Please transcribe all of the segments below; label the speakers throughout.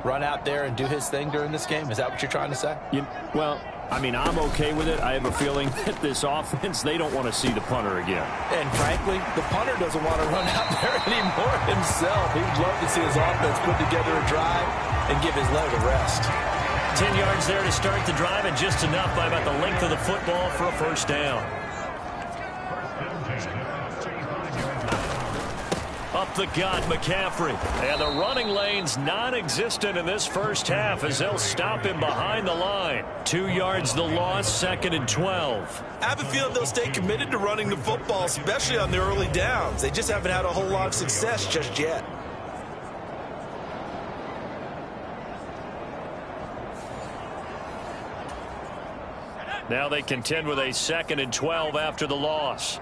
Speaker 1: run out there and do his thing during this game? Is that what you're trying to say?
Speaker 2: Well, I mean, I'm okay with it. I have a feeling that this offense, they don't want to see the punter again.
Speaker 1: And frankly, the punter doesn't want to run out there anymore himself. He'd love to see his offense put together a drive and give his leg a rest.
Speaker 3: 10 yards there to start the drive, and just enough by about the length of the football for a first down. Up the gut, McCaffrey. And the running lane's non-existent in this first half as they'll stop him behind the line. 2 yards the loss, 2nd and 12.
Speaker 1: I have a feeling they'll stay committed to running the football, especially on the early downs. They just haven't had a whole lot of success just yet.
Speaker 3: Now they contend with a 2nd and 12 after the loss.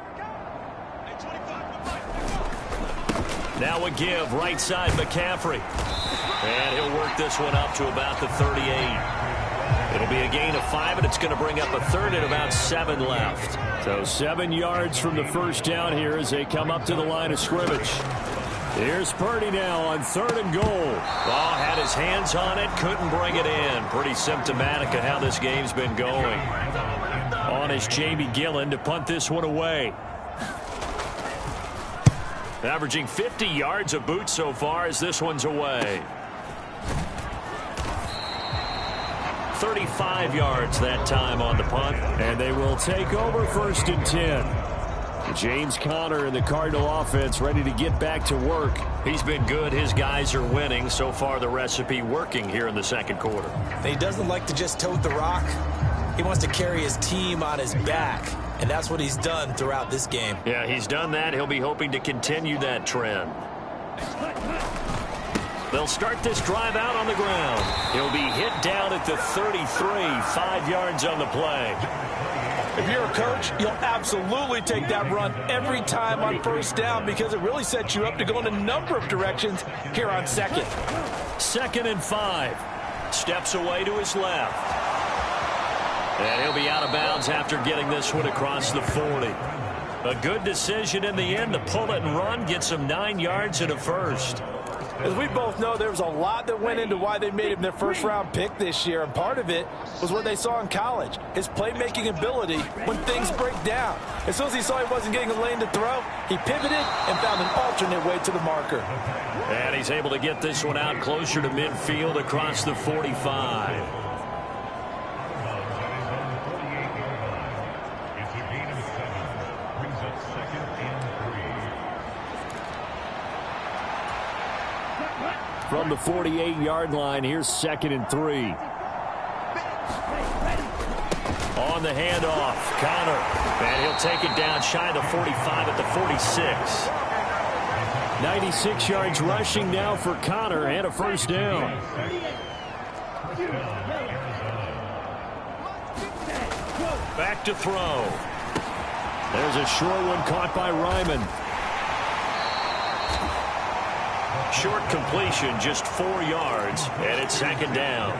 Speaker 3: Now a give, right side McCaffrey. And he'll work this one up to about the 38. It'll be a gain of 5, and it's going to bring up a 3rd and about 7 left.
Speaker 2: So 7 yards from the first down here as they come up to the line of scrimmage. Here's Purdy now on 3rd and goal.
Speaker 3: Oh, had his hands on it, couldn't bring it in. Pretty symptomatic of how this game's been going. On is Jamie Gillen to punt this one away. Averaging 50 yards a boot so far as this one's away. 35 yards that time on the punt.
Speaker 2: And they will take over 1st and 10. James Conner and the Cardinal offense ready to get back to work.
Speaker 3: He's been good. His guys are winning. So far the recipe working here in the second quarter.
Speaker 1: He doesn't like to just tote the rock. He wants to carry his team on his back. And that's what he's done throughout this game.
Speaker 3: Yeah, he's done that. He'll be hoping to continue that trend. They'll start this drive out on the ground. He'll be hit down at the 33, 5 yards on the play.
Speaker 1: If you're a coach, you'll absolutely take that run every time on first down because it really sets you up to go in a number of directions here on 2nd.
Speaker 3: 2nd and 5. Steps away to his left. And he'll be out of bounds after getting this one across the 40. A good decision in the end to pull it and run, get some 9 yards and a first.
Speaker 1: As we both know, there was a lot that went into why they made him their first-round pick this year, and part of it was what they saw in college, his playmaking ability when things break down. As soon as he saw he wasn't getting a lane to throw, he pivoted and found an alternate way to the marker.
Speaker 3: And he's able to get this one out closer to midfield across the 45.
Speaker 2: From the 48-yard line, here's 2nd and 3.
Speaker 3: On the handoff, Conner. And he'll take it down shy of the 45 at the 46.
Speaker 2: 96 yards rushing now for Conner and a first down.
Speaker 3: Back to throw.
Speaker 2: There's a short one caught by Ryman.
Speaker 3: Short completion, just 4 yards, and it's 2nd down.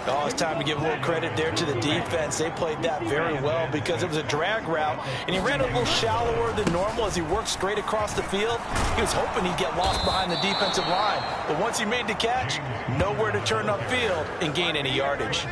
Speaker 1: Oh, it's time to give a little credit there to the defense. They played that very well because it was a drag route, and he ran a little shallower than normal as he worked straight across the field. He was hoping he'd get lost behind the defensive line, but once he made the catch, nowhere to turn upfield and gain any yardage.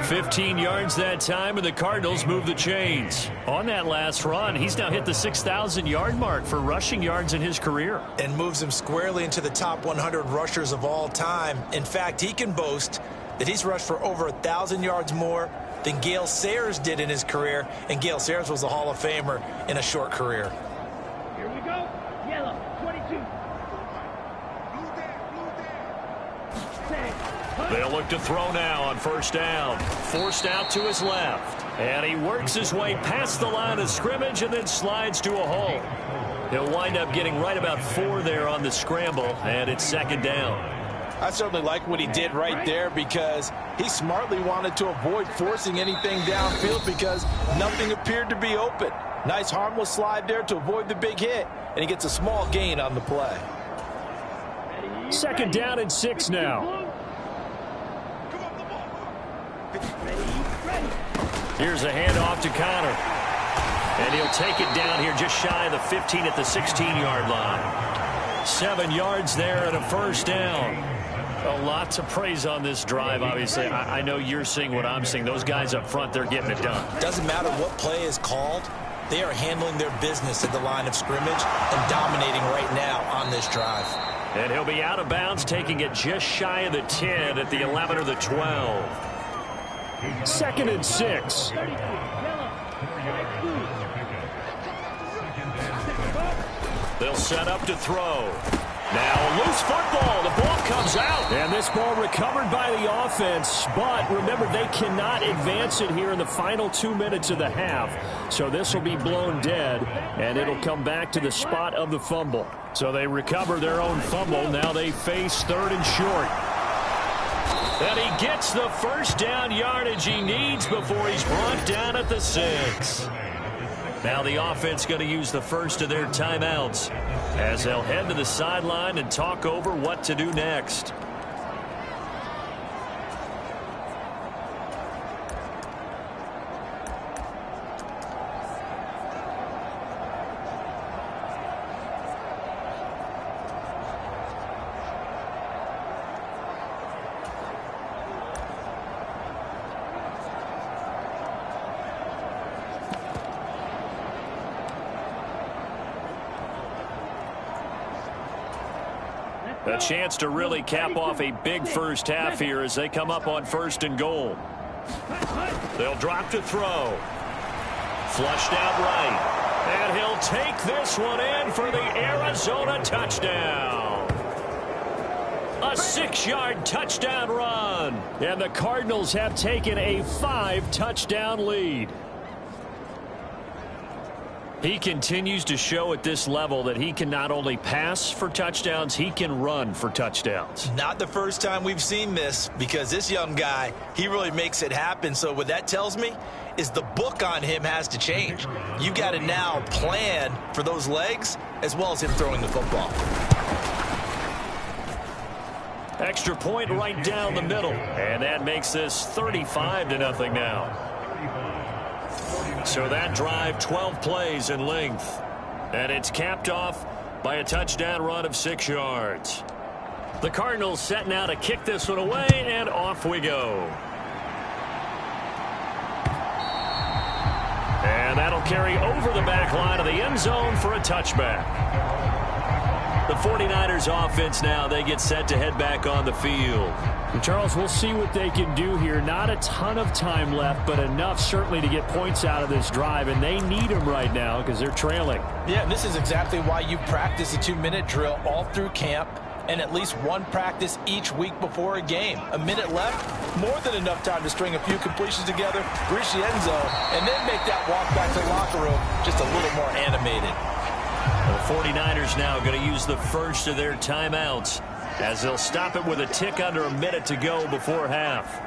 Speaker 3: 15 yards that time, and the Cardinals move the chains. On that last run, he's now hit the 6,000-yard mark for rushing yards in his career.
Speaker 1: And moves him squarely into the top 100 rushers of all time. In fact, he can boast that he's rushed for over 1,000 yards more than Gale Sayers did in his career, and Gale Sayers was a Hall of Famer in a short career.
Speaker 4: Here we go. Yellow, 22.
Speaker 3: They'll look to throw now on first down. Forced out to his left. And he works his way past the line of scrimmage and then slides to a hole. He'll wind up getting right about 4 there on the scramble, and it's 2nd down.
Speaker 1: I certainly like what he did right there because he smartly wanted to avoid forcing anything downfield because nothing appeared to be open. Nice harmless slide there to avoid the big hit, and he gets a small gain on the play.
Speaker 2: 2nd down and 6 now.
Speaker 3: Here's a handoff to Conner. And he'll take it down here just shy of the 15 at the 16-yard line. 7 yards there and a first down.
Speaker 2: A lot to praise on this drive, obviously. I know you're seeing what I'm seeing. Those guys up front, they're getting it done.
Speaker 1: Doesn't matter what play is called. They are handling their business at the line of scrimmage and dominating right now on this drive.
Speaker 3: And he'll be out of bounds, taking it just shy of the 10 at the 11 or the 12.
Speaker 2: 2nd and 6.
Speaker 3: They'll set up to throw. Now a loose football. The ball comes out.
Speaker 2: And this ball recovered by the offense. But remember, they cannot advance it here in the final 2 minutes of the half. So this will be blown dead, and it'll come back to the spot of the fumble. So they recover their own fumble. Now they face 3rd and short.
Speaker 3: And he gets the first down yardage he needs before he's brought down at the 6. Now the offense going to use the first of their timeouts as they'll head to the sideline and talk over what to do next. A chance to really cap off a big first half here as they come up on 1st and goal. They'll drop to throw. Flushed out right. And he'll take this one in for the Arizona touchdown. A 6-yard touchdown run.
Speaker 2: And the Cardinals have taken a 5-touchdown lead. He continues to show at this level that he can not only pass for touchdowns, he can run for touchdowns.
Speaker 1: Not the first time we've seen this, because this young guy, he really makes it happen. So what that tells me is the book on him has to change. You got to now plan for those legs as well as him throwing the football.
Speaker 3: Extra point right down the middle. And that makes this 35-0 now. So that drive, 12 plays in length. And it's capped off by a touchdown run of 6 yards. The Cardinals set now to kick this one away, and off we go. And that'll carry over the back line of the end zone for a touchback. The 49ers offense now, they get set to head back on the field.
Speaker 2: And Charles, we'll see what they can do here. Not a ton of time left, but enough certainly to get points out of this drive, and they need them right now because they're trailing.
Speaker 1: Yeah, and this is exactly why you practice a 2-minute drill all through camp and at least one practice each week before a game. A minute left, more than enough time to string a few completions together, reach the end zone, and then make that walk back to the locker room just a little more animated.
Speaker 3: The 49ers now going to use the first of their timeouts as they'll stop it with a tick under a minute to go before half.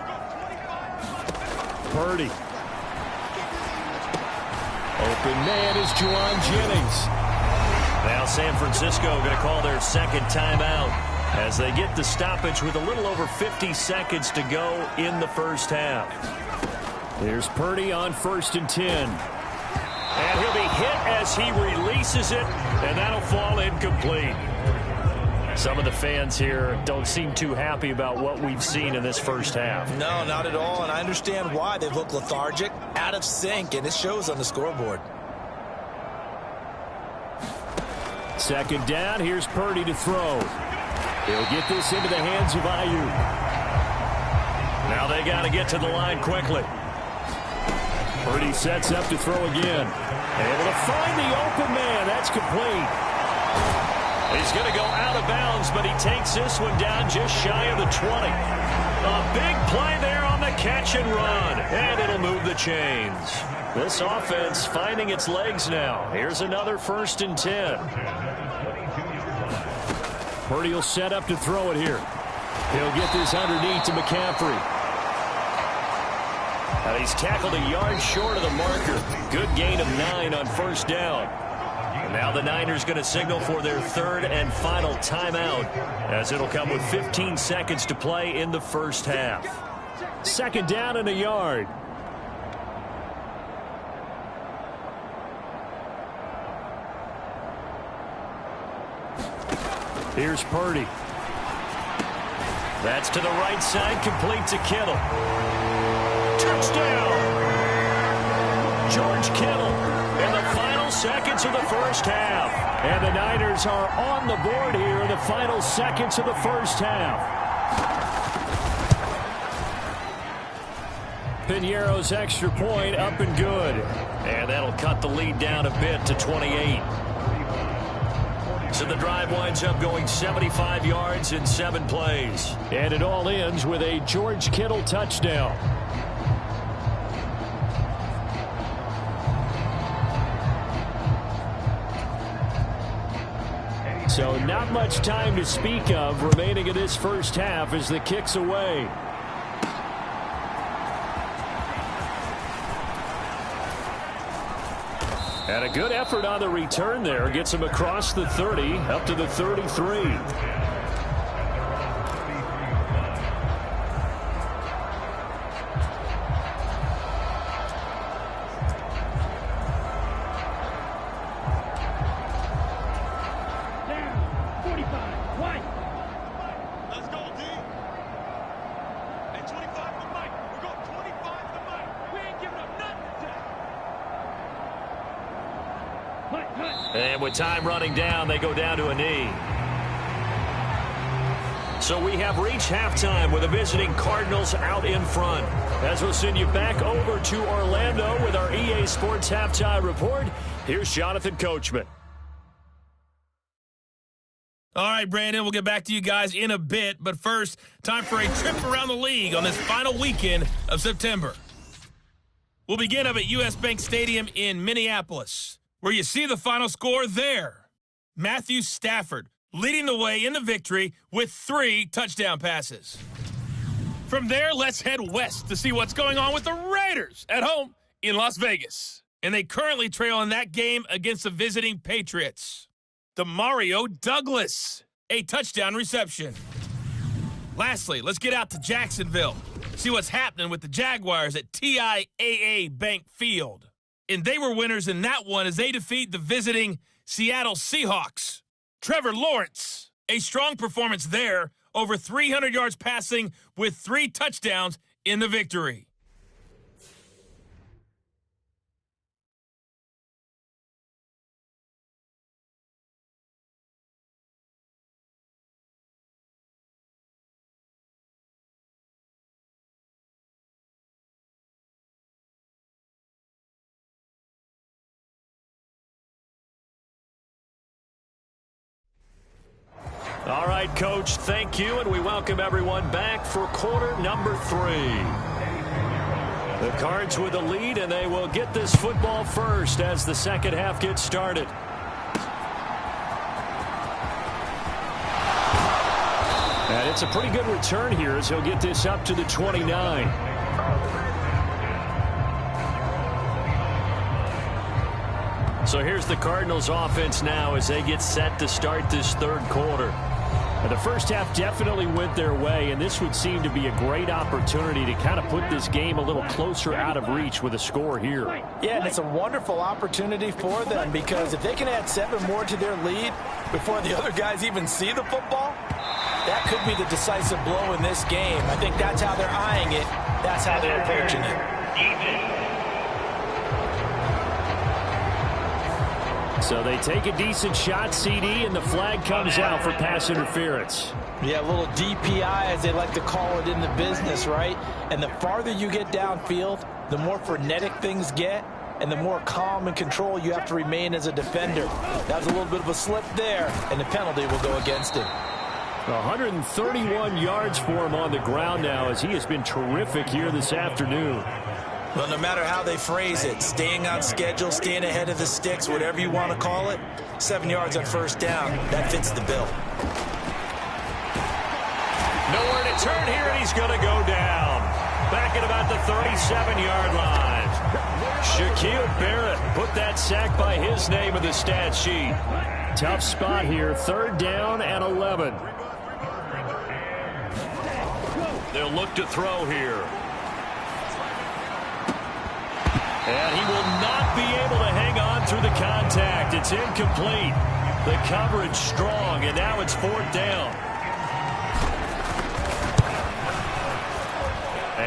Speaker 2: Purdy. Open man is Juwan Jennings.
Speaker 3: Now San Francisco going to call their second timeout as they get the stoppage with a little over 50 seconds to go in the first half.
Speaker 2: Here's Purdy on 1st and 10. And he'll be hit as he releases it, and that'll fall incomplete. Some of the fans here don't seem too happy about what we've seen in this first half.
Speaker 1: No, not at all, and I understand why. They look lethargic, out of sync, and it shows on the scoreboard.
Speaker 2: 2nd down, here's Purdy to throw. He'll get this into the hands of Ayuk.
Speaker 3: Now they got to get to the line quickly.
Speaker 2: Purdy sets up to throw again. Able to find the open man. That's complete.
Speaker 3: He's going to go out of bounds, but he takes this one down just shy of the 20. A big play there on the catch and run, and it'll move the chains. This offense finding its legs now. Here's another 1st and 10.
Speaker 2: Purdy will set up to throw it here. He'll get this underneath to McCaffrey.
Speaker 3: And he's tackled a yard short of the marker. Good gain of 9 on 1st down. And now the Niners going to signal for their 3rd and final timeout as it'll come with 15 seconds to play in the first half.
Speaker 2: 2nd down and a yard. Here's Purdy.
Speaker 3: That's to the right side, complete to Kittle. Touchdown! George Kittle in the final seconds of the first half. And the Niners are on the board here in the final seconds of the first half. Piñeiro's extra point up and good. And that'll cut the lead down a bit to 28. So the drive winds up going 75 yards in 7 plays.
Speaker 2: And it all ends with a George Kittle touchdown. So not much time to speak of remaining in this first half as the kick's away. And a good effort on the return there. Gets him across the 30, up to the 33. And with time running down, they go down to a knee. So we have reached halftime with the visiting Cardinals out in front. As we'll send you back over to Orlando with our EA Sports Halftime Report, here's Jonathan Coachman.
Speaker 5: All right, Brandon, we'll get back to you guys in a bit. But first, time for a trip around the league on this final weekend of September. We'll begin up at U.S. Bank Stadium in Minneapolis, where you see the final score there. Matthew Stafford leading the way in the victory with 3 touchdown passes. From there, let's head west to see what's going on with the Raiders at home in Las Vegas. And they currently trail in that game against the visiting Patriots. Mario Douglas, a touchdown reception. Lastly, let's get out to Jacksonville, see what's happening with the Jaguars at TIAA Bank Field. And they were winners in that one as they defeat the visiting Seattle Seahawks. Trevor Lawrence, a strong performance there, over 300 yards passing with 3 touchdowns in the victory.
Speaker 2: All right, Coach, thank you, and we welcome everyone back for quarter number 3. The Cards with the lead, and they will get this football first as the second half gets started. And it's a pretty good return here as he'll get this up to the 29. So here's the Cardinals offense now as they get set to start this third quarter. And the first half definitely went their way, and this would seem to be a great opportunity to kind of put this game a little closer out of reach with a score here.
Speaker 1: Yeah, and it's a wonderful opportunity for them because if they can add 7 more to their lead before the other guys even see the football, that could be the decisive blow in this game. I think that's how they're eyeing it. That's how they're approaching it.
Speaker 2: So they take a decent shot, CD, and the flag comes out for pass interference.
Speaker 1: Yeah, a little DPI, as they like to call it in the business, right? And the farther you get downfield, the more frenetic things get, and the more calm and control you have to remain as a defender. That was a little bit of a slip there, and the penalty will go against him.
Speaker 2: 131 yards for him on the ground now as he has been terrific here this afternoon.
Speaker 1: Well, no matter how they phrase it, staying on schedule, staying ahead of the sticks, whatever you want to call it, 7 yards on first down, that fits the bill.
Speaker 3: Nowhere to turn here, and he's going to go down. Back at about the 37-yard line. Shaquille Barrett put that sack by his name in the stat sheet.
Speaker 2: Tough spot here, 3rd down and 11.
Speaker 3: They'll look to throw here. And he will not be able to hang on through the contact. It's incomplete. The coverage strong, and now it's 4th down.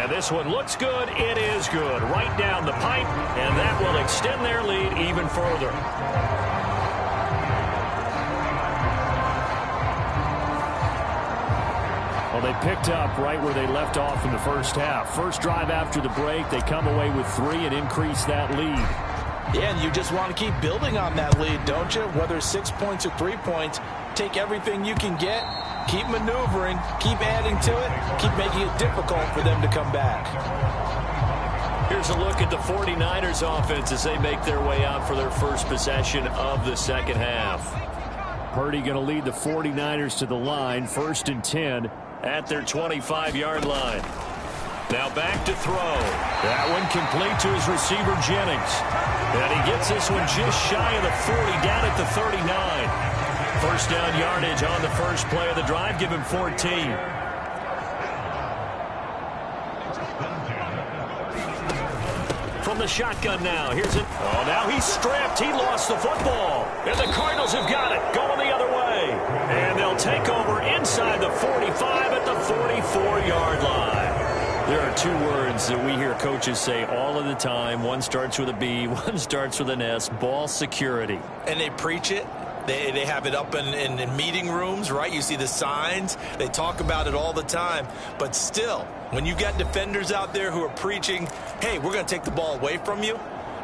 Speaker 2: And this one looks good. It is good. Right down the pipe, and that will extend their lead even further. Well, they picked up right where they left off in the first half. First drive after the break, they come away with 3 and increase that lead.
Speaker 1: Yeah, and you just want to keep building on that lead, don't you? Whether it's 6 points or 3 points, take everything you can get, keep maneuvering, keep adding to it, keep making it difficult for them to come back.
Speaker 2: Here's a look at the 49ers offense as they make their way out for their first possession of the second half. Purdy going to lead the 49ers to the line, 1st and 10 at their 25-yard line. Now back to throw. That one complete to his receiver, Jennings. And he gets this one just shy of the 40, down at the 39. First down yardage on the first play of the drive. Give him 14. From the shotgun now. Here's it. Oh, now he's stripped. He lost the football. And the Cardinals have got it. Going the other way. And they'll take over inside the 45 at the 44-yard line. There are 2 words that we hear coaches say all of the time. One starts with a B, one starts with an S, ball security.
Speaker 1: And they preach it. They have it up in meeting rooms, right? You see the signs. They talk about it all the time. But still, when you've got defenders out there who are preaching, hey, we're going to take the ball away from you,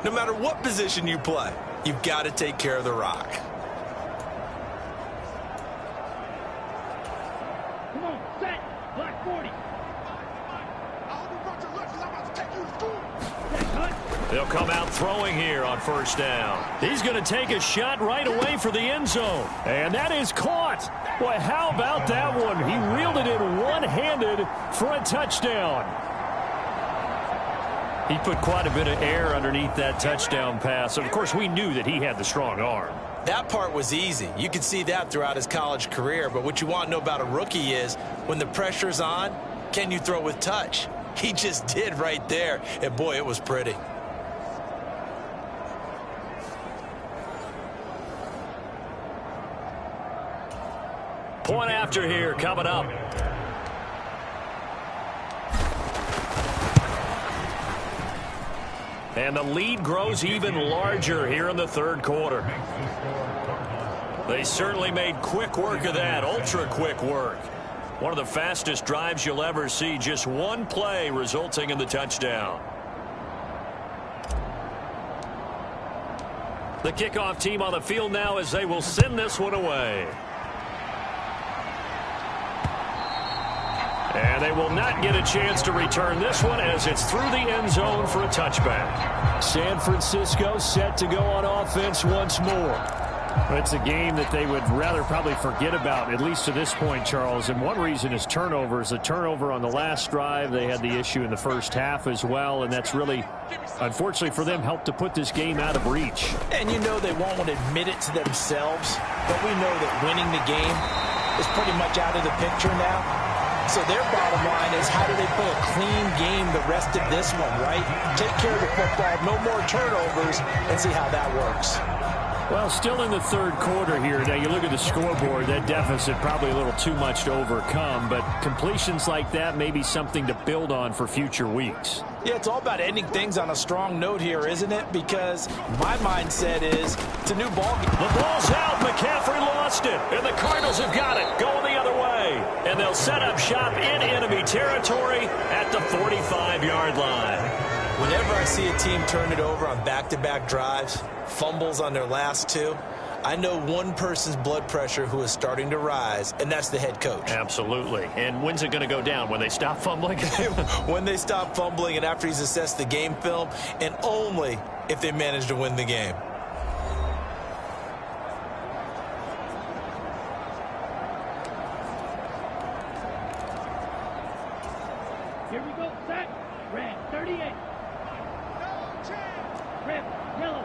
Speaker 1: no matter what position you play, you've got to take care of the rock.
Speaker 4: Come on, set, block 40.
Speaker 2: They'll come out throwing here on first down. He's going to take a shot right away for the end zone. And that is caught. Boy, how about that one? He reeled it in one-handed for a touchdown. He put quite a bit of air underneath that touchdown pass. Of course, we knew that he had the strong arm.
Speaker 1: That part was easy. You could see that throughout his college career. But what you want to know about a rookie is when the pressure's on, can you throw with touch? He just did right there. And, boy, it was pretty.
Speaker 2: Point after here coming up. And the lead grows even larger here in the third quarter. They certainly made quick work of that, ultra quick work. One of the fastest drives you'll ever see, just one play resulting in the touchdown. The kickoff team on the field now as they will send this one away. And they will not get a chance to return this one as it's through the end zone for a touchback. San Francisco set to go on offense once more. It's a game that they would rather probably forget about, at least to this point, Charles. And one reason is turnovers. A turnover on the last drive. They had the issue in the first half as well, and that's really, unfortunately for them, helped to put this game out of reach.
Speaker 1: And you know they won't want to admit it to themselves, but we know that winning the game is pretty much out of the picture now. So their bottom line is, how do they play a clean game the rest of this one, right? Take care of the football, no more turnovers, and see how that works.
Speaker 2: Well, still in the third quarter here. Now, you look at the scoreboard, that deficit probably a little too much to overcome, but completions like that may be something to build on for future weeks.
Speaker 1: Yeah, it's all about ending things on a strong note here, isn't it? Because my mindset is it's a new ball game.
Speaker 2: The ball's out. McCaffrey lost it, and the Cardinals have got it going the other way. And they'll set up shop in enemy territory at the 45-yard line.
Speaker 1: Whenever I see a team turn it over on back-to-back drives, fumbles on their last 2, I know one person's blood pressure who is starting to rise, and that's the head coach.
Speaker 2: Absolutely. And when's it going to go down? When they stop fumbling?
Speaker 1: When they stop fumbling and after he's assessed the game film, and only if they manage to win the game.
Speaker 4: Here we go, set. Red, 38. Red, yellow.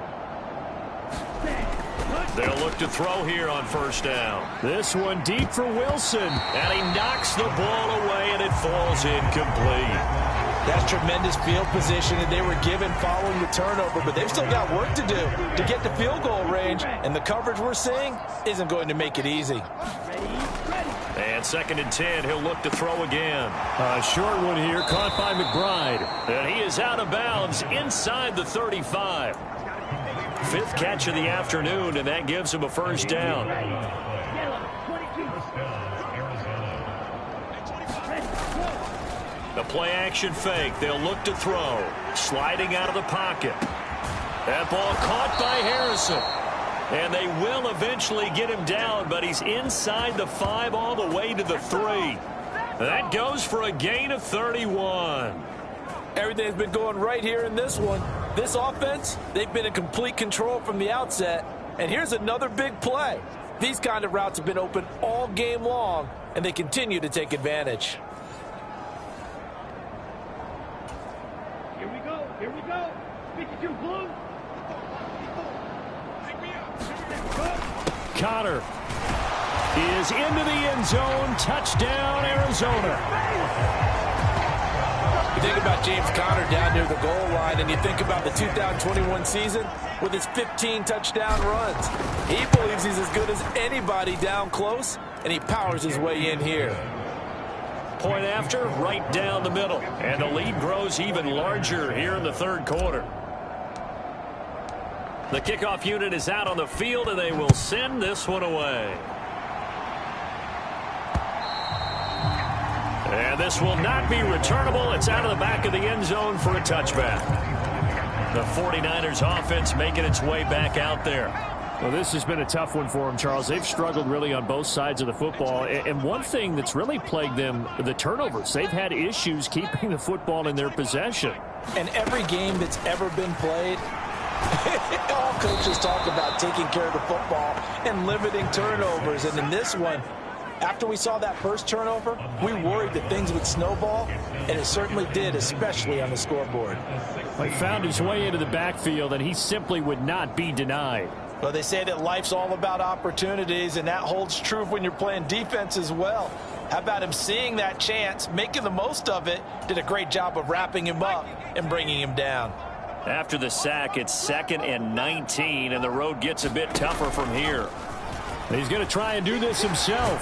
Speaker 4: Set.
Speaker 2: They'll look to throw here on first down. This one deep for Wilson. And he knocks the ball away, and it falls incomplete.
Speaker 1: That's tremendous field position that they were given following the turnover, but they've still got work to do to get the field goal range, and the coverage we're seeing isn't going to make it easy.
Speaker 3: And 2nd and 10, he'll look to throw again.
Speaker 2: A short one here, caught by McBride.
Speaker 3: And he is out of bounds inside the 35. 5th catch of the afternoon, and that gives him a first down. The play-action fake. They'll look to throw. Sliding out of the pocket. That ball caught by Harrison. And they will eventually get him down, but he's inside the 5 all the way to the 3. That goes for a gain of 31.
Speaker 1: Everything's been going right here in this one. This offense, they've been in complete control from the outset. And here's another big play. These kind of routes have been open all game long, and they continue to take advantage.
Speaker 4: Here we go. Here we go. 52 blue.
Speaker 2: Connor is into the end zone. Touchdown, Arizona.
Speaker 1: You think about James Conner down near the goal line, and you think about the 2021 season with his 15 touchdown runs. He believes he's as good as anybody down close, and he powers his way in here.
Speaker 3: Point after, right down the middle. And the lead grows even larger here in the 3rd quarter. The kickoff unit is out on the field, and they will send this one away. And this will not be returnable. It's out of the back of the end zone for a touchback. The 49ers offense making its way back out there.
Speaker 2: Well, this has been a tough one for them, Charles. They've struggled really on both sides of the football. And one thing that's really plagued them, the turnovers. They've had issues keeping the football in their possession.
Speaker 1: And every game that's ever been played, all coaches talk about taking care of the football and limiting turnovers. And in this one, after we saw that first turnover, we worried that things would snowball, and it certainly did, especially on the scoreboard.
Speaker 2: He found his way into the backfield, and he simply would not be denied.
Speaker 1: Well, they say that life's all about opportunities, and that holds true when you're playing defense as well. How about him seeing that chance, making the most of it, did a great job of wrapping him up and bringing him down.
Speaker 3: After the sack, it's 2nd and 19, and the road gets a bit tougher from here.
Speaker 2: He's going to try and do this himself.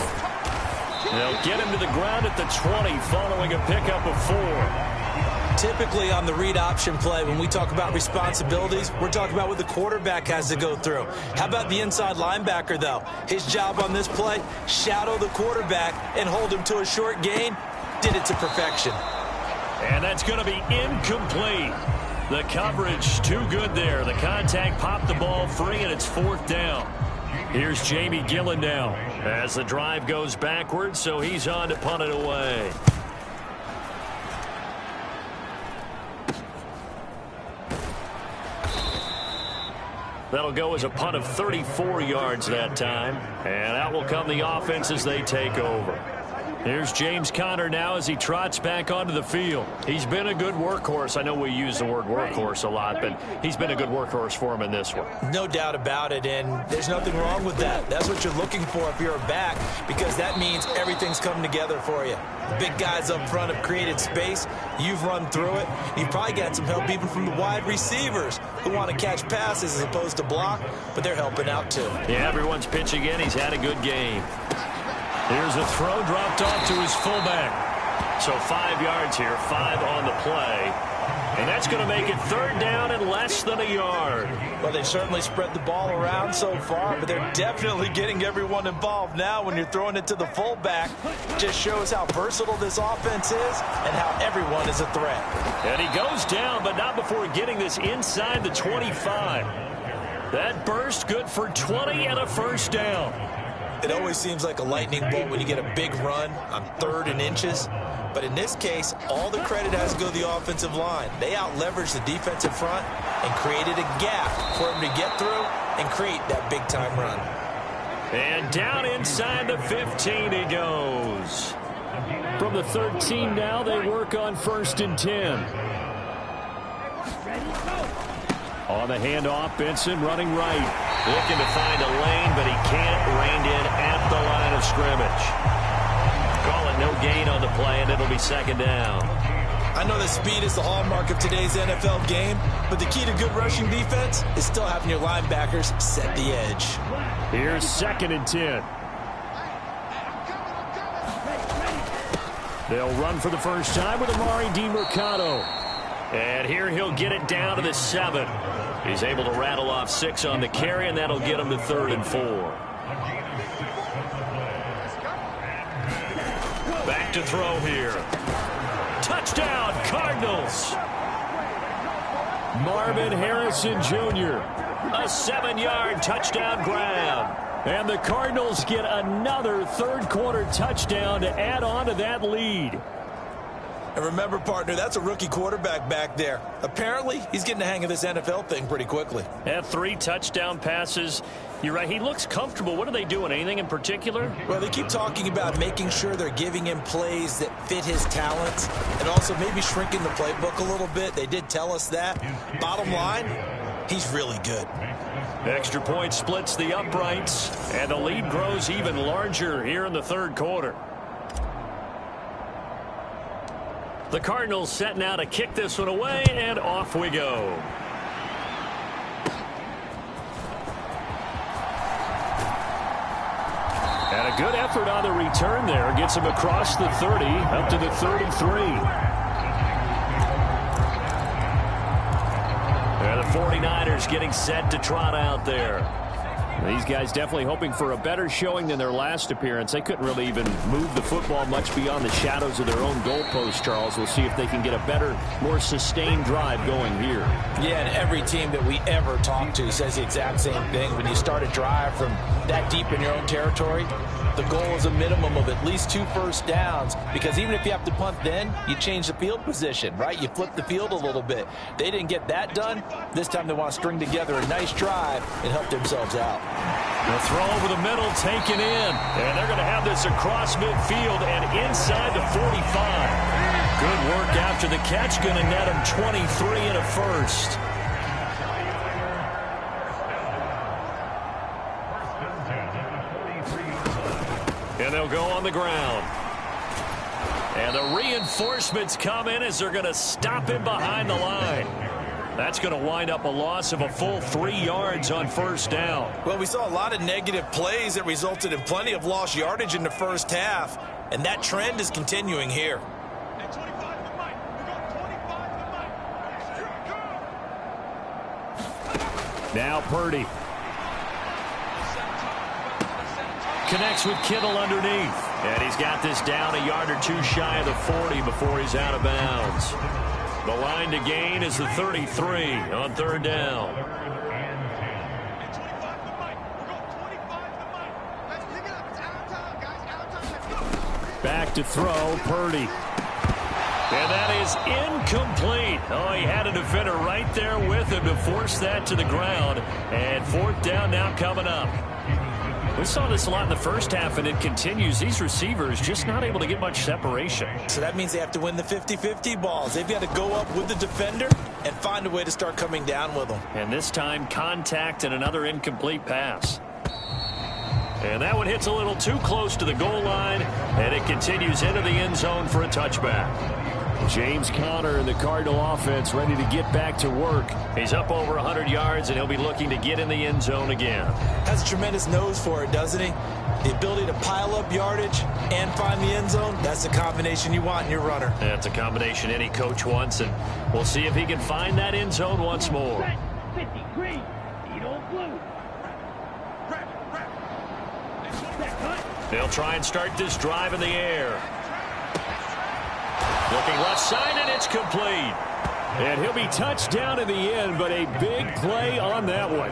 Speaker 3: They'll get him to the ground at the 20 following a pickup of 4.
Speaker 1: Typically on the read option play, when we talk about responsibilities, we're talking about what the quarterback has to go through. How about the inside linebacker, though? His job on this play, shadow the quarterback and hold him to a short gain. Did it to perfection.
Speaker 3: And that's going to be incomplete. The coverage too good there. The contact popped the ball free, and it's 4th down. Here's Jamie Gillen now as the drive goes backwards, so he's on to punt it away. That'll go as a punt of 34 yards that time. And out will come the offense as they take over. Here's James Conner now as he trots back onto the field. He's been a good workhorse. I know we use the word workhorse a lot, but he's been a good workhorse for him in this one.
Speaker 1: No doubt about it, and there's nothing wrong with that. That's what you're looking for if you're a back, because that means everything's coming together for you. The big guys up front have created space. You've run through it. You've probably got some help even from the wide receivers who want to catch passes as opposed to block, but they're helping out too.
Speaker 3: Yeah, everyone's pitching in. He's had a good game. Here's a throw dropped off to his fullback. So 5 yards here, 5 on the play. And that's going to make it 3rd down and less than a yard.
Speaker 1: Well, they've certainly spread the ball around so far, but they're definitely getting everyone involved now when you're throwing it to the fullback. It just shows how versatile this offense is and how everyone is a threat.
Speaker 3: And he goes down, but not before getting this inside the 25. That burst good for 20 and a first down.
Speaker 1: It always seems like a lightning bolt when you get a big run on 3rd and inches. But in this case, all the credit has to go to the offensive line. They out-leveraged the defensive front and created a gap for him to get through and create that big-time run.
Speaker 3: And down inside the 15 he goes.
Speaker 2: From the 13 now, they work on 1st and 10. On the handoff, Benson running right.
Speaker 3: Looking to find a lane, but he can't. Reined in at the line of scrimmage. Call it no gain on the play, and it'll be 2nd down.
Speaker 1: I know that speed is the hallmark of today's NFL game, but the key to good rushing defense is still having your linebackers set the edge.
Speaker 2: Here's 2nd and 10. They'll run for the first time with Amari DiMercato. And here he'll get it down to the 7. He's able to rattle off 6 on the carry, and that'll get him to 3rd and 4. Back to throw here. Touchdown, Cardinals. Marvin Harrison Jr. A 7-yard touchdown grab. And the Cardinals get another third-quarter touchdown to add on to that lead.
Speaker 1: And remember, partner, that's a rookie quarterback back there. Apparently, he's getting the hang of this NFL thing pretty quickly.
Speaker 2: Had 3 touchdown passes. You're right, he looks comfortable. What are they doing? Anything in particular?
Speaker 1: Well, they keep talking about making sure they're giving him plays that fit his talents and also maybe shrinking the playbook a little bit. They did tell us that. Bottom line, he's really good.
Speaker 2: Extra point splits the uprights, and the lead grows even larger here in the third quarter. The Cardinals set now to kick this one away, and off we go. And a good effort on the return there. Gets him across the 30, up to the 33. And the 49ers getting set to trot out there. These guys definitely hoping for a better showing than their last appearance. They couldn't really even move the football much beyond the shadows of their own goalpost, Charles. We'll see if they can get a better, more sustained drive going here.
Speaker 1: Yeah, and every team that we ever talk to says the exact same thing. When you start a drive from that deep in your own territory, the goal is a minimum of at least 2 first downs, because even if you have to punt then, you change the field position, right? You flip the field a little bit. They didn't get that done. This time they want to string together a nice drive and help themselves out.
Speaker 2: The throw over the middle taken in, and they're going to have this across midfield and inside the 45. Good work after the catch, going to net him 23 and a first. And they'll go on the ground. And the reinforcements come in as they're going to stop him behind the line. That's going to wind up a loss of a full 3 yards on first down.
Speaker 1: Well, we saw a lot of negative plays that resulted in plenty of lost yardage in the first half, and that trend is continuing here.
Speaker 2: Now Purdy. Connects with Kittle underneath. And he's got this down a yard or 2 shy of the 40 before he's out of bounds. The line to gain is the 33 on third down. Back to throw, Purdy. And that is incomplete. Oh, he had a defender right there with him to force that to the ground. And fourth down now coming up. We saw this a lot in the first half, and it continues. These receivers just not able to get much separation.
Speaker 1: So that means they have to win the 50-50 balls. They've got to go up with the defender and find a way to start coming down with them.
Speaker 2: And this time, contact and another incomplete pass. And that one hits a little too close to the goal line, and it continues into the end zone for a touchback. James Conner and the Cardinal offense ready to get back to work. He's up over 100 yards, and he'll be looking to get in the end zone again.
Speaker 1: Has a tremendous nose for it, doesn't he? The ability to pile up yardage and find the end zone, that's the combination you want in your runner.
Speaker 2: That's a combination any coach wants, and we'll see if he can find that end zone once more.
Speaker 4: 50, green, eat all blue.
Speaker 2: They'll try and start this drive in the air. Looking left side, and it's complete. And he'll be touched down in the end, but a big play on that one.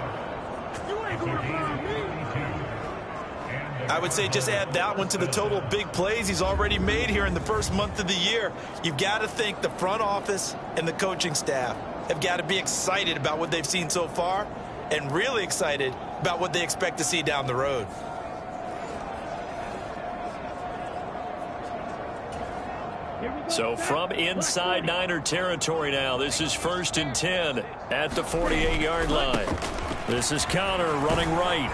Speaker 1: I would say just add that one to the total big plays he's already made here in the first month of the year. You've got to think the front office and the coaching staff have got to be excited about what they've seen so far and really excited about what they expect to see down the road.
Speaker 2: So from inside Niner territory now, this is 1st and 10 at the 48-yard line. This is Conner running right.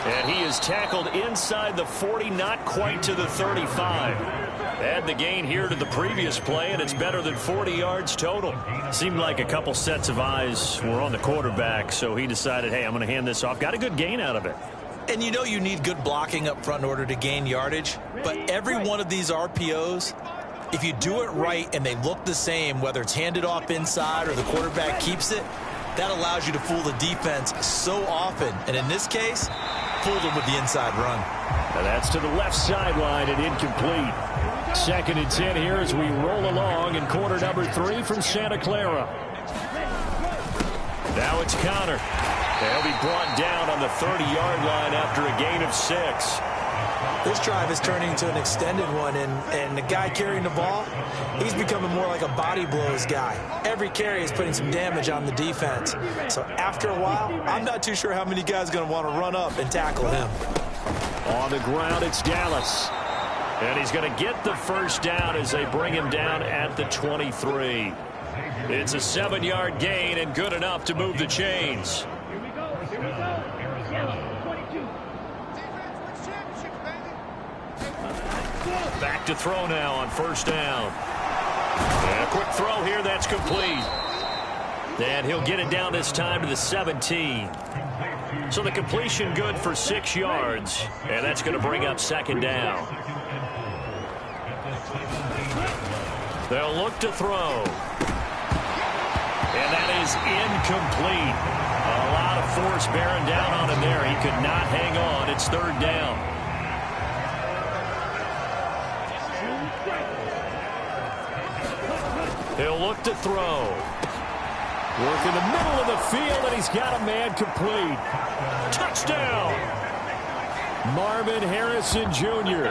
Speaker 2: And he is tackled inside the 40, not quite to the 35. Add the gain here to the previous play, and it's better than 40 yards total. Seemed like a couple sets of eyes were on the quarterback, so he decided, hey, I'm going to hand this off. Got a good gain out of it.
Speaker 1: And you know you need good blocking up front in order to gain yardage, but every one of these RPOs, if you do it right and they look the same, whether it's handed off inside or the quarterback keeps it, that allows you to fool the defense so often. And in this case, fooled them with the inside run.
Speaker 2: And that's to the left sideline and incomplete. 2nd and 10 here as we roll along in quarter number 3 from Santa Clara. Now it's Connor. They'll be brought down on the 30-yard line after a gain of 6.
Speaker 1: This drive is turning into an extended one, and the guy carrying the ball, he's becoming more like a body blows guy. Every carry is putting some damage on the defense. So after a while, I'm not too sure how many guys are going to want to run up and tackle him.
Speaker 2: On the ground, it's Dallas. And he's going to get the first down as they bring him down at the 23. It's a 7-yard gain and good enough to move the chains.
Speaker 4: Here we go. Here we go. Yellow, 22.
Speaker 2: Back to throw now on first down. And a quick throw here, that's complete. And he'll get it down this time to the 17. So the completion good for 6 yards, and that's going to bring up 2nd down. They'll look to throw. And that is incomplete. A lot of force bearing down on him there. He could not hang on. It's 3rd down. He'll look to throw. Work in the middle of the field, and he's got a man complete. Touchdown! Marvin Harrison Jr.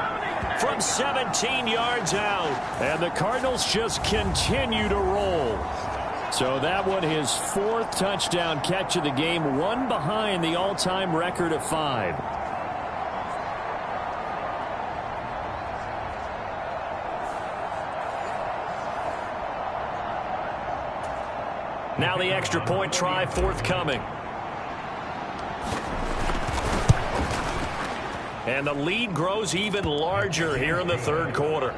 Speaker 2: from 17 yards out. And the Cardinals just continue to roll. So that one, his 4th touchdown catch of the game, one behind the all-time record of 5. Now the extra point try forthcoming. And the lead grows even larger here in the 3rd quarter.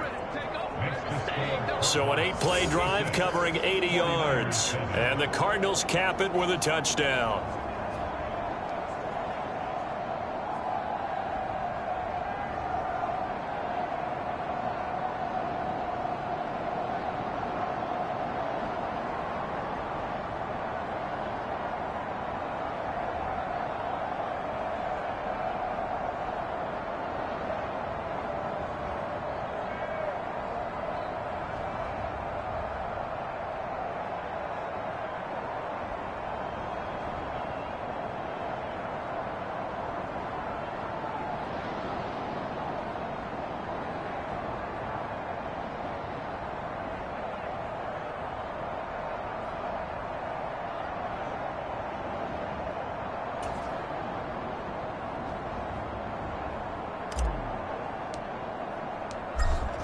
Speaker 2: So an 8-play drive covering 80 yards. And the Cardinals cap it with a touchdown.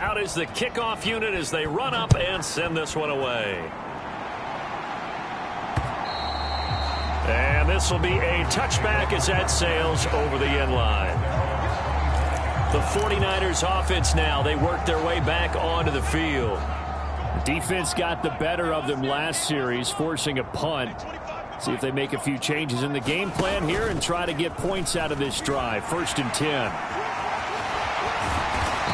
Speaker 2: Out is the kickoff unit as they run up and send this one away. And this will be a touchback as that sails over the end line. The 49ers offense now, they work their way back onto the field. The defense got the better of them last series, forcing a punt. See if they make a few changes in the game plan here and try to get points out of this drive. 1st and 10.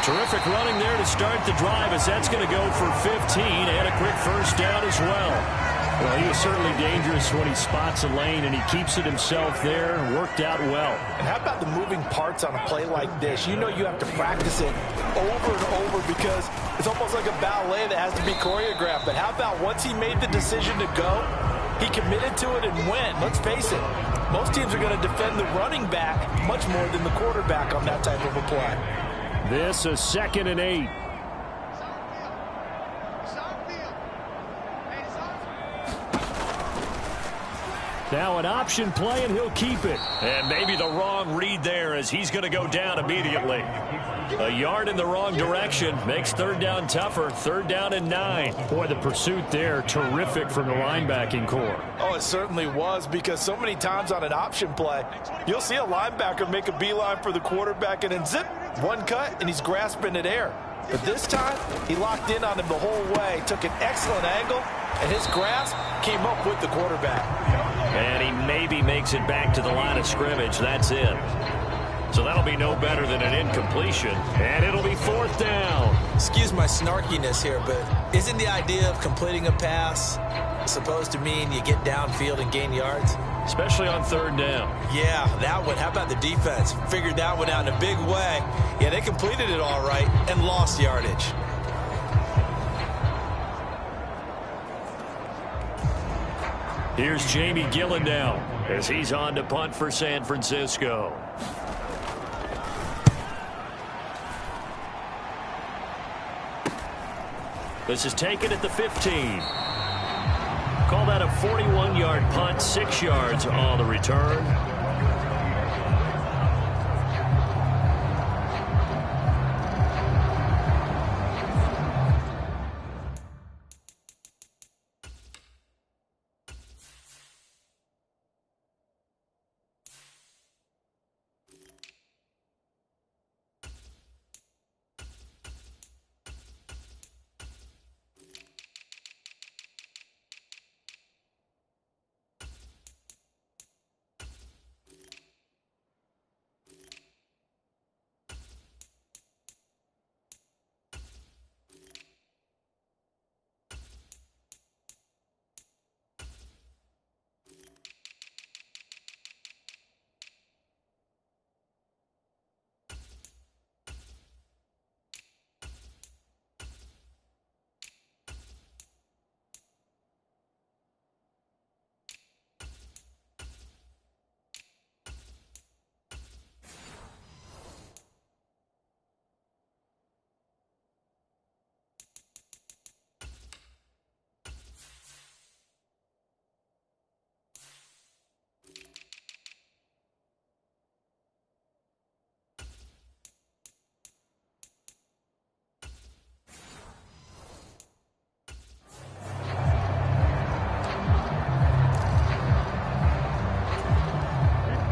Speaker 2: Terrific running there to start the drive as that's going to go for 15 and a quick first down as well. Well, he was certainly dangerous when he spots a lane and he keeps it himself there and worked out well.
Speaker 1: And how about the moving parts on a play like this? You know you have to practice it over and over because it's almost like a ballet that has to be choreographed. But how about once he made the decision to go, he committed to it and went. Let's face it, most teams are going to defend the running back much more than the quarterback on that type of a play.
Speaker 2: This is 2nd and 8. Now an option play, and he'll keep it. And maybe the wrong read there as he's going to go down immediately. A yard in the wrong direction makes 3rd down tougher. 3rd down and 9. Boy, the pursuit there, terrific from the linebacking core.
Speaker 1: Oh, it certainly was, because so many times on an option play, you'll see a linebacker make a beeline for the quarterback and then zip, one cut, and he's grasping at air. But this time, he locked in on him the whole way, took an excellent angle, and his grasp came up with the quarterback.
Speaker 2: And he maybe makes it back to the line of scrimmage. That's it. So that'll be no better than an incompletion, and it'll be 4th down.
Speaker 1: Excuse my snarkiness here, but isn't the idea of completing a pass supposed to mean you get downfield and gain yards?
Speaker 2: Especially on 3rd down.
Speaker 1: Yeah, that one. How about the defense? Figured that one out in a big way. Yeah, they completed it all right and lost yardage.
Speaker 2: Here's Jamie Gillen now as he's on to punt for San Francisco. This is taken at the 15. Call that a 41-yard punt, 6 yards on the return.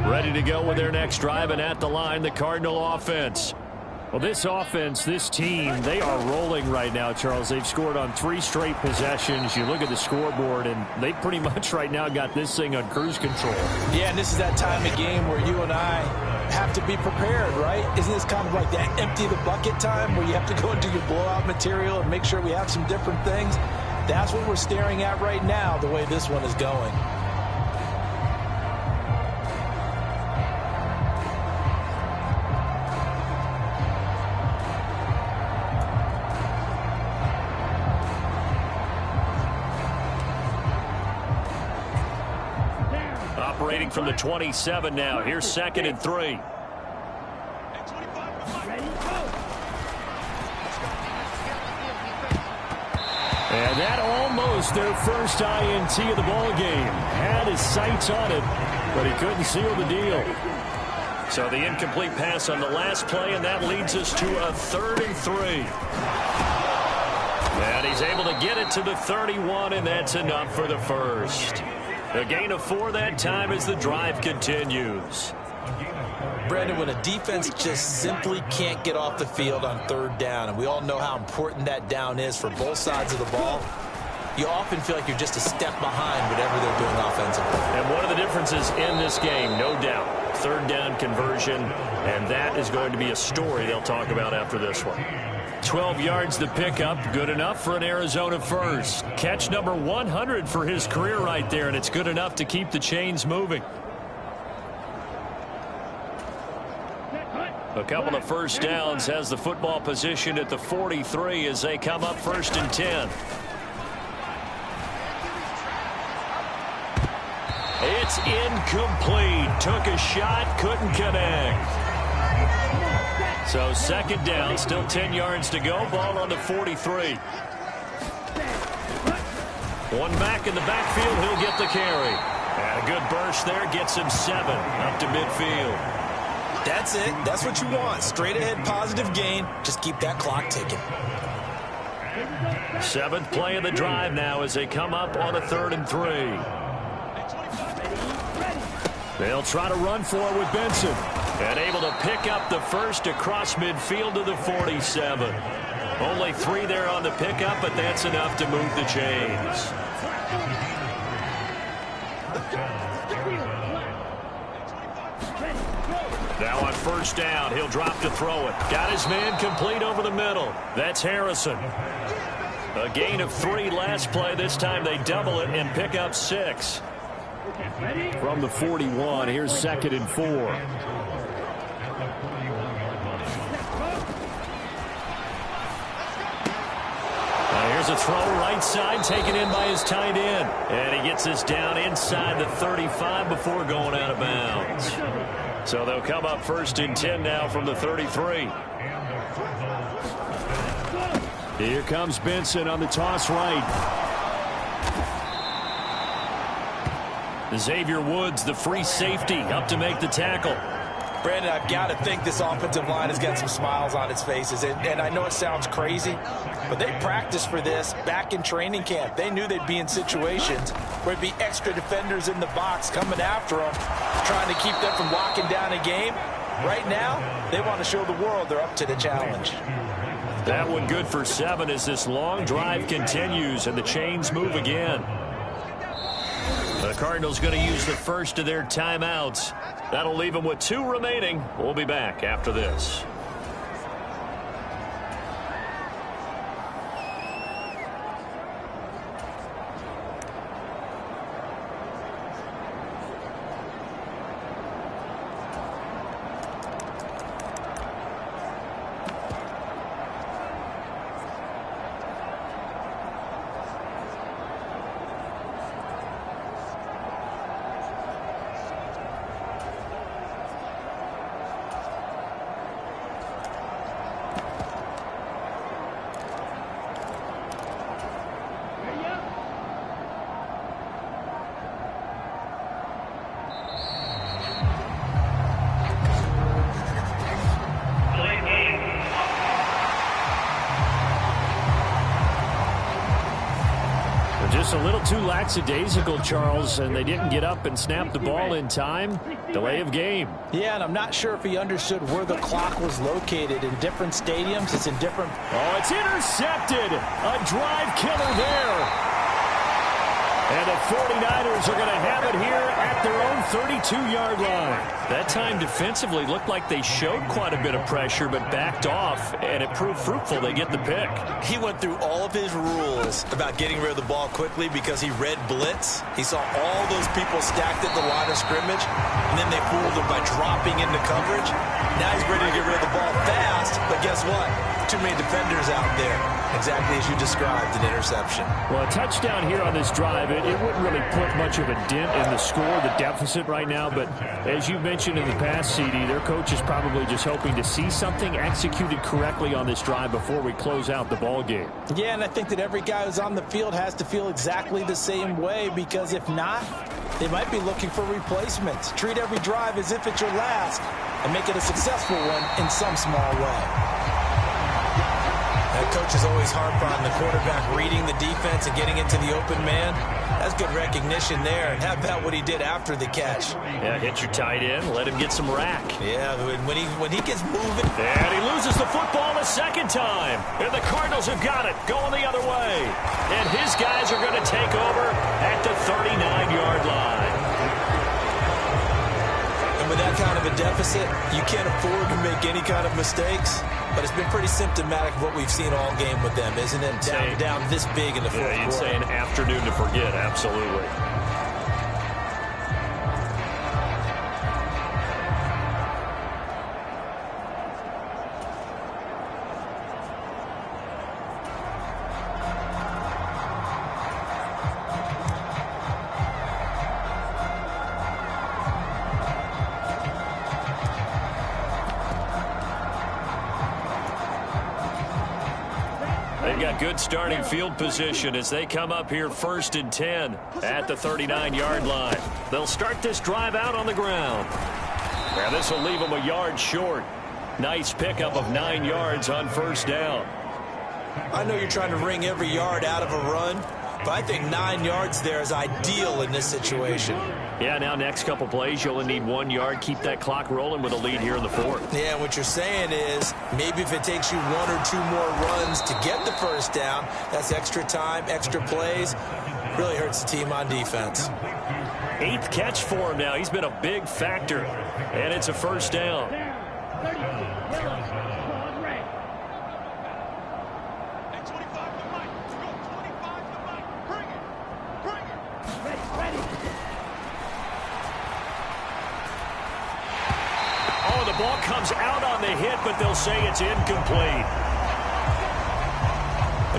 Speaker 2: Ready to go with their next drive, and at the line, the Cardinal offense. Well, this offense, this team, they are rolling right now, Charles. They've scored on 3 straight possessions. You look at the scoreboard, and they pretty much right now got this thing on cruise control.
Speaker 1: Yeah, and this is that time of game where you and I have to be prepared, right? Isn't this kind of like that empty the bucket time where you have to go into your blowout material and make sure we have some different things? That's what we're staring at right now, the way this one is going.
Speaker 2: Operating from the 27 now. Here's 2nd and 3. And that almost their first INT of the ball game. Had his sights on it, but he couldn't seal the deal. So the incomplete pass on the last play, and that leads us to a 3rd and 3. And he's able to get it to the 31, and that's enough for the first. A gain of 4 that time as the drive continues.
Speaker 1: Brandon, when a defense just simply can't get off the field on 3rd down, and we all know how important that down is for both sides of the ball, you often feel like you're just a step behind whatever they're doing offensively.
Speaker 2: And one of the differences in this game, no doubt, 3rd down conversion, and that is going to be a story they'll talk about after this one. 12 yards to pick up, good enough for an Arizona first. Catch number 100 for his career right there, and it's good enough to keep the chains moving. A couple of first downs, has the football position at the 43 as they come up 1st and 10. It's incomplete. Took a shot, couldn't connect. So 2nd down, still 10 yards to go. Ball on the 43. One back in the backfield, he'll get the carry. And a good burst there, gets him 7 up to midfield.
Speaker 1: That's it. That's what you want. Straight ahead positive gain. Just keep that clock ticking.
Speaker 2: 7th play of the drive now as they come up on a 3rd and 3. They'll try to run for it with Benson. And able to pick up the first across midfield to the 47. Only 3 there on the pickup, but that's enough to move the chains.
Speaker 3: Now on first down, he'll drop to throw it. Got his man complete over the middle. That's Harrison. A gain of 3 last play. This time they double it and pick up 6.
Speaker 2: From the 41, here's 2nd and 4.
Speaker 3: Here's a throw right side taken in by his tight end. And he gets this down inside the 35 before going out of bounds. So they'll come up 1st and 10 now from the 33.
Speaker 2: Here comes Benson on the toss right. Xavier Woods, the free safety, up to make the tackle.
Speaker 1: Brandon, I've got to think this offensive line has got some smiles on its faces. And I know it sounds crazy, but they practiced for this back in training camp. They knew they'd be in situations where there'd be extra defenders in the box coming after them, trying to keep them from locking down a game. Right now, they want to show the world they're up to the challenge.
Speaker 3: That one good for 7 as this long drive continues and the chains move again. The Cardinals going to use the first of their timeouts. That'll leave them with 2 remaining. We'll be back after this.
Speaker 2: Just a little too lackadaisical, Charles, and they didn't get up and snap the ball in time. Delay of game.
Speaker 1: Yeah, and I'm not sure if he understood where the clock was located. In different stadiums, it's in different...
Speaker 2: Oh, it's intercepted. A drive killer there. And the 49ers are going to have it here at their own 32-yard line.
Speaker 3: That time defensively looked like they showed quite a bit of pressure but backed off, and it proved fruitful. They get the pick.
Speaker 1: He went through all of his rules about getting rid of the ball quickly because he read blitz. He saw all those people stacked at the line of scrimmage, and then they fooled him by dropping into coverage. Now he's ready to get rid of the ball fast, but guess what? Too many defenders out there. Exactly as you described, an interception.
Speaker 2: Well, a touchdown here on this drive, it wouldn't really put much of a dent in the score, the deficit right now. But as you mentioned in the past, CD, their coach is probably just hoping to see something executed correctly on this drive before we close out the ball game.
Speaker 1: Yeah, and I think that every guy who's on the field has to feel exactly the same way, because if not, they might be looking for replacements. Treat every drive as if it's your last and make it a successful one in some small way. That coach is always harp on the quarterback reading the defense and getting into the open man. That's good recognition there. And how about what he did after the catch?
Speaker 3: Yeah, hit your tight end, let him get some rack.
Speaker 1: Yeah, when he gets moving.
Speaker 3: And he loses the football a second time. And the Cardinals have got it, going the other way. And his guys are going to take over at the 39-yard line.
Speaker 1: And with that kind of a deficit, you can't afford to make any kind of mistakes. But it's been pretty symptomatic of what we've seen all game with them, isn't it? Down this big in the fourth quarter.
Speaker 3: You'd say an afternoon to forget, absolutely. They've got good starting field position as they come up here 1st and 10 at the 39-yard line. They'll start this drive out on the ground. Now this will leave them a yard short. Nice pickup of 9 yards on first down.
Speaker 1: I know you're trying to wring every yard out of a run, but I think 9 yards there is ideal in this situation.
Speaker 2: Yeah, now next couple plays, you only need 1 yard. Keep that clock rolling with a lead here in the fourth.
Speaker 1: Yeah, what you're saying is maybe if it takes you 1 or 2 more runs to get the first down, that's extra time, extra plays. Really hurts the team on defense.
Speaker 2: 8th catch for him now. He's been a big factor. And it's a first down. Oh, the ball comes out on the hit, but they'll say it's incomplete.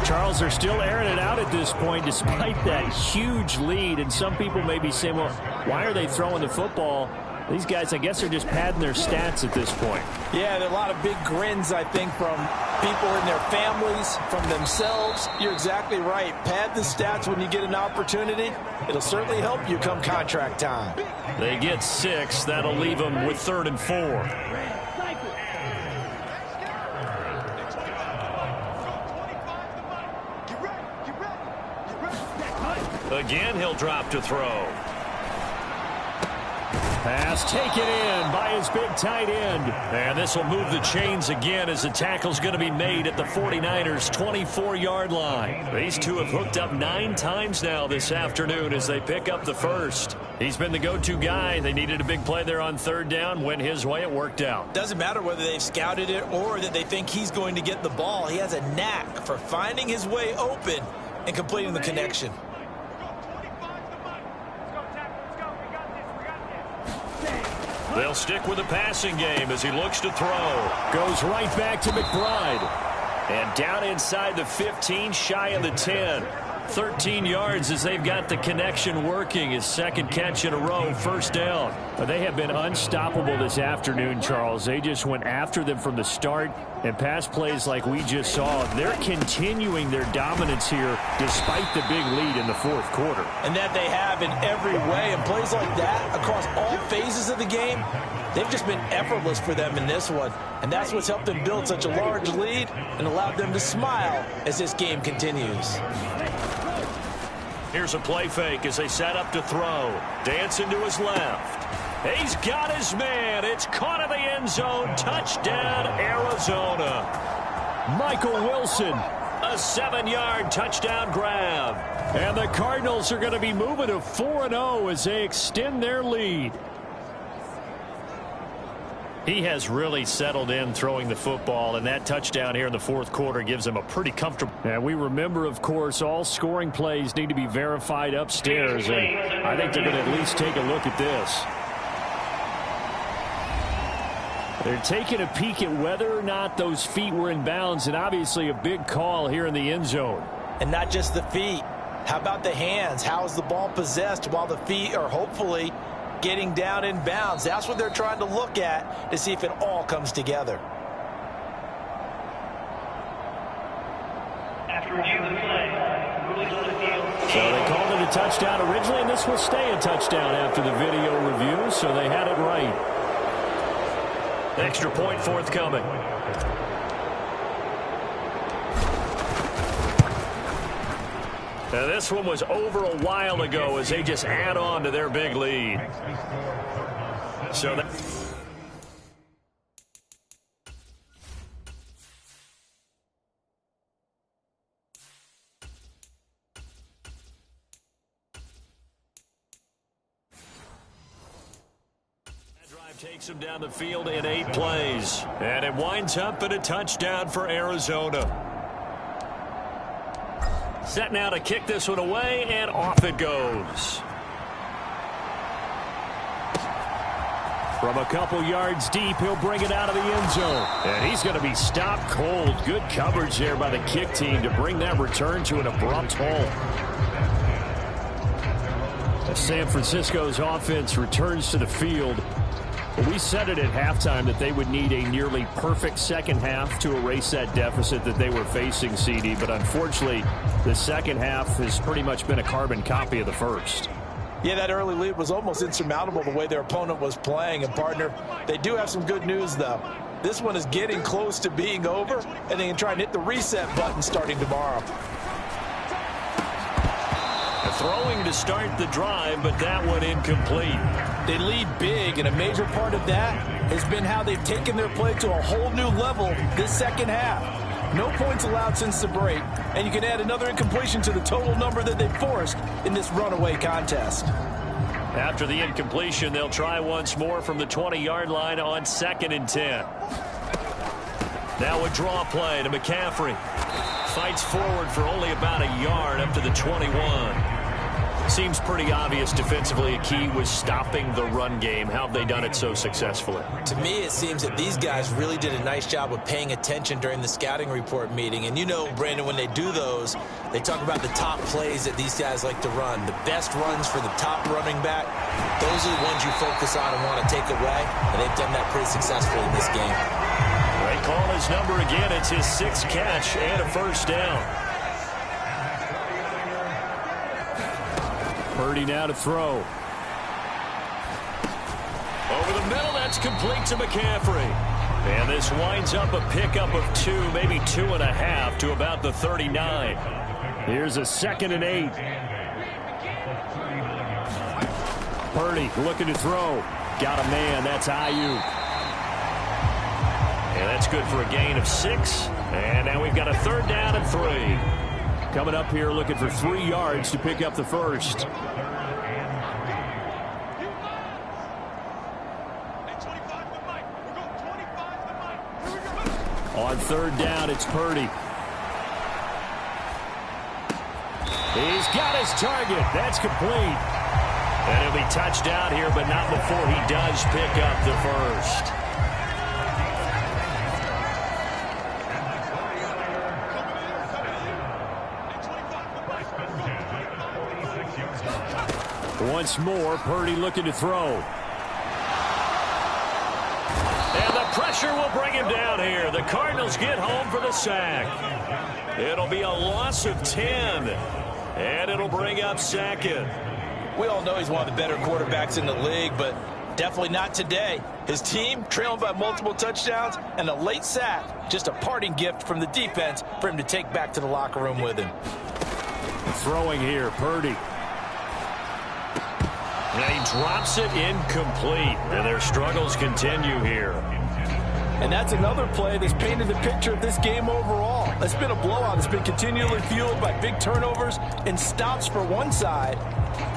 Speaker 2: Charles, they're still airing it out at this point despite that huge lead. And some people may be saying, well, why are they throwing the football? These guys, I guess, are just padding their stats at this point.
Speaker 1: Yeah, there are a lot of big grins, I think, from people in their families, from themselves. You're exactly right. Pad the stats when you get an opportunity. It'll certainly help you come contract time.
Speaker 2: They get 6. That'll leave them with 3rd and 4. Again, he'll drop to throw. Pass taken in by his big tight end. And this will move the chains again as the tackle's going to be made at the 49ers' 24-yard line. These two have hooked up 9 times now this afternoon as they pick up the first. He's been the go-to guy. They needed a big play there on 3rd down. Went his way. It worked out.
Speaker 1: Doesn't matter whether they've scouted it or that they think he's going to get the ball. He has a knack for finding his way open and completing the connection.
Speaker 2: They'll stick with the passing game as he looks to throw. Goes right back to McBride. And down inside the 15, shy of the 10. 13 yards as they've got the connection working. His 2nd catch in a row, first down. But they have been unstoppable this afternoon, Charles. They just went after them from the start. And pass plays like we just saw, they're continuing their dominance here despite the big lead in the 4th quarter.
Speaker 1: And that they have in every way. And plays like that across all phases of the game, they've just been effortless for them in this one. And that's what's helped them build such a large lead and allowed them to smile as this game continues.
Speaker 2: Here's a play fake as they set up to throw. Dancing to his left. He's got his man. It's caught in the end zone. Touchdown, Arizona. Michael Wilson, a 7-yard touchdown grab. And the Cardinals are going to be moving to 4-0 as they extend their lead. He has really settled in throwing the football, and that touchdown here in the 4th quarter gives him a pretty comfortable. And we remember, of course, all scoring plays need to be verified upstairs, and I think they're going to at least take a look at this. They're taking a peek at whether or not those feet were in bounds, and obviously a big call here in the end zone.
Speaker 1: And not just the feet. How about the hands? How is the ball possessed while the feet are hopefully getting down in bounds? That's what they're trying to look at to see if it all comes together.
Speaker 4: After review of the play,
Speaker 2: so they called it a touchdown originally, and this will stay a touchdown after the video review, so they had it right. Extra point forthcoming. Now this one was over a while ago as they just add on to their big lead. So that drive takes him down the field in 8 plays. And it winds up in a touchdown for Arizona. Set now to kick this one away, and off it goes. From a couple yards deep, he'll bring it out of the end zone. And he's going to be stopped cold. Good coverage there by the kick team to bring that return to an abrupt halt. As San Francisco's offense returns to the field, we said it at halftime that they would need a nearly perfect second half to erase that deficit that they were facing, CD. But unfortunately, the second half has pretty much been a carbon copy of the first.
Speaker 1: Yeah, that early lead was almost insurmountable the way their opponent was playing. And, partner, they do have some good news, though. This one is getting close to being over, and they can try and hit the reset button starting tomorrow.
Speaker 2: The
Speaker 3: throwing to start the drive, but that one incomplete.
Speaker 1: They lead big, and a major part of that has been how they've taken their play to a whole new level this second half. No points allowed since the break, and you can add another incompletion to the total number that they forced in this runaway contest.
Speaker 3: After the incompletion, they'll try once more from the 20-yard line on 2nd and 10. Now a draw play to McCaffrey. Fights forward for only about a yard up to the 21. Seems pretty obvious defensively a key was stopping the run game. How have they done it so successfully?
Speaker 1: To me, it seems that these guys really did a nice job of paying attention during the scouting report meeting. And you know, Brandon, when they do those, they talk about the top plays that these guys like to run. The best runs for the top running back, those are the ones you focus on and want to take away. And they've done that pretty successfully in this game.
Speaker 3: They call his number again. It's his 6th catch and a first down.
Speaker 2: Purdy now to throw.
Speaker 3: Over the middle, that's complete to McCaffrey. And this winds up a pickup of 2, maybe 2.5 to about the 39.
Speaker 2: Here's a 2nd and 8. Purdy looking to throw. Got a man. That's Ayuk.
Speaker 3: And that's good for a gain of 6. And now we've got a 3rd down and 3.
Speaker 2: Coming up here looking for 3 yards to pick up the first. On 3rd down, it's Purdy. He's got his target. That's complete.
Speaker 3: And he'll be touched out here, but not before he does pick up the first.
Speaker 2: Once more, Purdy looking to throw.
Speaker 3: And the pressure will bring him down here. The Cardinals get home for the sack. It'll be a loss of 10. And it'll bring up 2nd.
Speaker 1: We all know he's one of the better quarterbacks in the league, but definitely not today. His team trailing by multiple touchdowns, and a late sack, just a parting gift from the defense for him to take back to the locker room with him.
Speaker 2: Throwing here, Purdy.
Speaker 3: And he drops it incomplete. And their struggles continue here.
Speaker 1: And that's another play that's painted the picture of this game overall. It's been a blowout. It's been continually fueled by big turnovers and stops for one side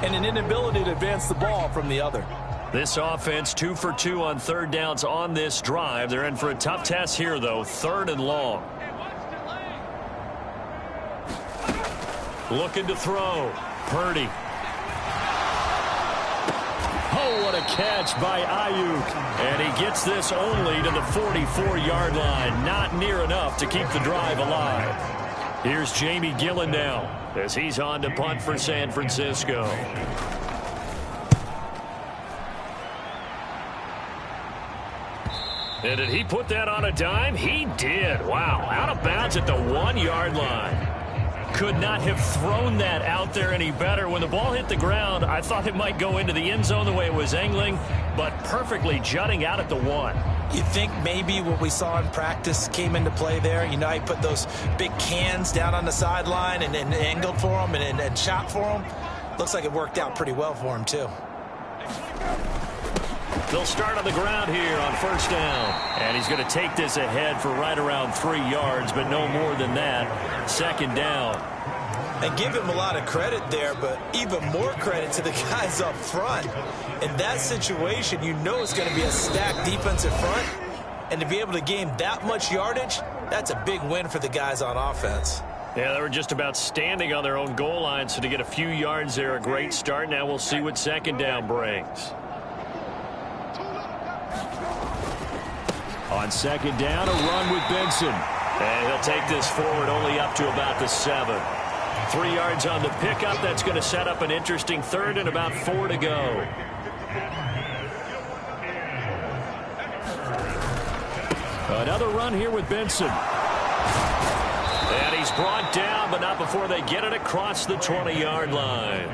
Speaker 1: and an inability to advance the ball from the other.
Speaker 3: This offense 2 for 2 on 3rd downs on this drive. They're in for a tough test here, though. 3rd and long. Looking to throw. Purdy.
Speaker 2: Oh, what a catch by Ayuk.
Speaker 3: And he gets this only to the 44-yard line. Not near enough to keep the drive alive. Here's Jamie Gillen now as he's on to punt for San Francisco. And did he put that on a dime? He did. Wow. Out of bounds at the 1-yard line. Could not have thrown that out there any better. When the ball hit the ground, I thought it might go into the end zone the way it was angling, but perfectly jutting out at the 1.
Speaker 1: You think maybe what we saw in practice came into play there? You know, he put those big cans down on the sideline and angled for him and shot for him. Looks like it worked out pretty well for him, too.
Speaker 3: They'll start on the ground here on 1st down. And he's going to take this ahead for right around 3 yards, but no more than that. 2nd down.
Speaker 1: And give him a lot of credit there, but even more credit to the guys up front. In that situation, you know it's going to be a stacked defensive front. And to be able to gain that much yardage, that's a big win for the guys on offense.
Speaker 3: Yeah, they were just about standing on their own goal line, so to get a few yards there, a great start. Now we'll see what 2nd down brings.
Speaker 2: On 2nd down, a run with Benson.
Speaker 3: And he'll take this forward only up to about the 7. 3 yards on the pickup. That's going to set up an interesting 3rd and about 4 to go.
Speaker 2: Another run here with Benson.
Speaker 3: And he's brought down, but not before they get it across the 20-yard line.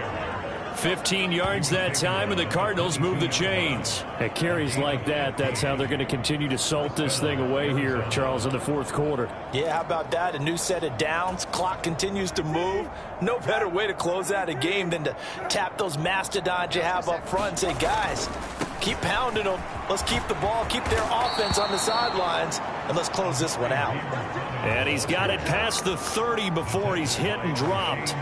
Speaker 3: 15 yards that time, and the Cardinals move the chains.
Speaker 2: At carries like that, that's how they're going to continue to salt this thing away here, Charles, in the fourth quarter.
Speaker 1: Yeah, how about that? A new set of downs. Clock continues to move. No better way to close out a game than to tap those mastodons you have up front and say, guys, keep pounding them. Let's keep the ball, keep their offense on the sidelines, and let's close this one out.
Speaker 3: And he's got it past the 30 before he's hit and dropped.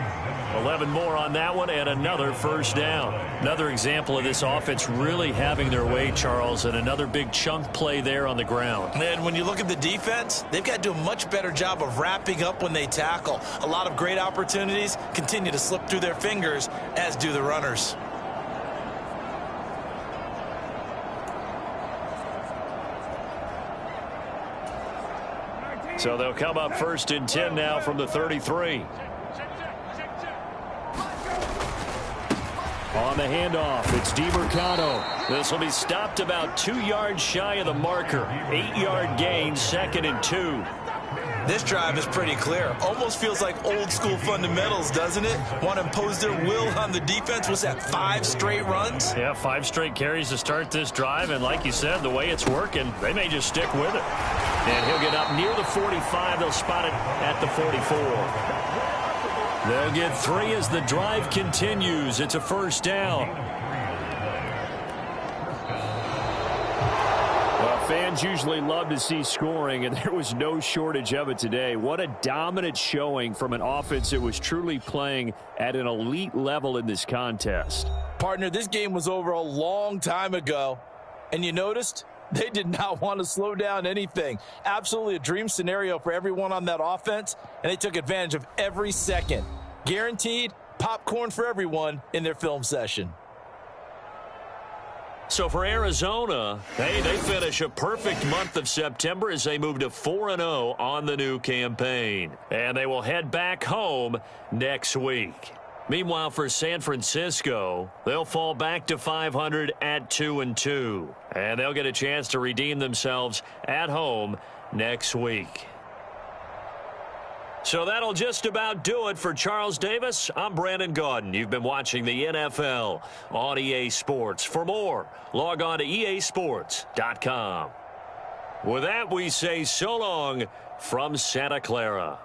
Speaker 3: 11 more on that one, and another first down. Another example of this offense really having their way, Charles, and another big chunk play there on the ground.
Speaker 1: And when you look at the defense, they've got to do a much better job of wrapping up when they tackle. A lot of great opportunities continue to slip through their fingers, as do the runners.
Speaker 3: So they'll come up 1st and 10 now from the 33. On the handoff, it's DiMercado. This will be stopped about 2 yards shy of the marker. 8-yard gain, 2nd and 2.
Speaker 1: This drive is pretty clear. Almost feels like old school fundamentals, doesn't it? Want to impose their will on the defense. Was that 5 straight runs?
Speaker 3: Yeah, 5 straight carries to start this drive. And like you said, the way it's working, they may just stick with it. And he'll get up near the 45. They'll spot it at the 44. They'll get 3 as the drive continues. It's a first down.
Speaker 2: Well, fans usually love to see scoring, and there was no shortage of it today. What a dominant showing from an offense that was truly playing at an elite level in this contest.
Speaker 1: Partner, this game was over a long time ago, and you noticed they did not want to slow down anything. Absolutely a dream scenario for everyone on that offense, and they took advantage of every second. Guaranteed popcorn for everyone in their film session.
Speaker 3: So for Arizona, hey, they finish a perfect month of September as they move to 4-0 on the new campaign. And they will head back home next week. Meanwhile, for San Francisco, they'll fall back to 500 at 2-2. And they'll get a chance to redeem themselves at home next week. So that'll just about do it for Charles Davis. I'm Brandon Gaudin. You've been watching the NFL on EA Sports. For more, log on to easports.com. With that, we say so long from Santa Clara.